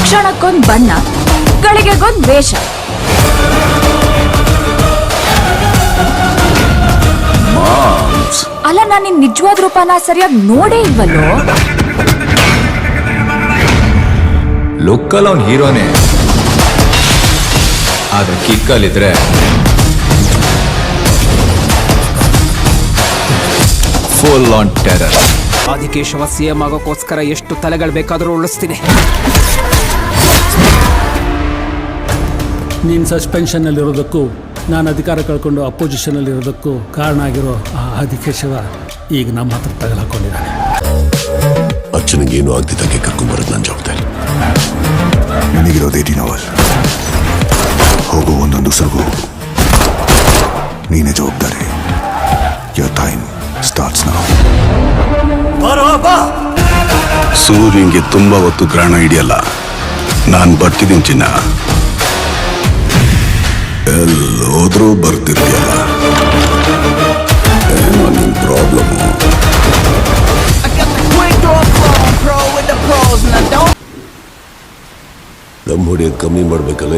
ಕ್ಷಣಕ್ಕೊಂದ್ ಬಣ್ಣ, ಗಳಿಗೆಗೊಂದ್ ವೇಷ. ಅಲ್ಲ, ನಾನು ನಿನ್ ನಿಜವಾದ ರೂಪನ ಸರಿಯಾಗಿ ನೋಡೇ ಇಲ್ವಲ್ಲೋ. ಲುಕ್ಕಲ್ಲಿ ಅವ್ನ್ ಹೀರೋನೇ, ಆದ್ರೆ ಕಿಕ್ಕಲ್ಲಿದ್ರೆ full on terror. Adikeshava CM ಆಗೋಕ್ಕೋಸ್ಕರ ಎಷ್ಟು ತಲೆಗಳು ಬೇಕಾದರೂ ಉಳಿಸ್ತೀನಿ. ನೀನು ಸಸ್ಪೆನ್ಷನ್ನಲ್ಲಿರೋದಕ್ಕೂ ನಾನು ಅಧಿಕಾರ ಕಳ್ಕೊಂಡು ಅಪೋಸಿಷನಲ್ಲಿರೋದಕ್ಕೂ ಕಾರಣ ಆಗಿರೋ ಆ ಆದಿಕೇಶವ ಈಗ ನಮ್ಮ ಹತ್ರ ತಗಲಾಕೊಂಡಿದ್ದಾನೆ. ಅಚ್ಚನಿಗೇನು ಆಗ್ತಿದ್ದಕ್ಕೆ ಕರ್ಕೊಂಬರೋದು ನನ್ನ ಜವಾಬ್ದಾರಿ. ನನಗಿರೋದು 18 hours. ಹೋಗು, ಒಂದೊಂದು ಸರ್ಗು ನೀನೇ ಜವಾಬ್ದಾರಿ. Your time starts now. ಸೂರ್ಯಂಗೆ ತುಂಬಾ ಹೊತ್ತು ಗ್ರಹಣ ಹಿಡಿಯಲ್ಲ. ನಾನು ಬರ್ತಿದ್ದೀನಿ ಚಿನ್ನ. ಎಲ್ಲೋದ್ರೂ ಬರ್ತಿರ್ತೀಯಲ್ಲ, ಏನೋ ನಿನ್ ಪ್ರಾಬ್ಲಮ್ಮು. ದಮ್ ಹೊಡಿಯೋದು ಕಮ್ಮಿ ಮಾಡ್ಬೇಕಲ್ಲ.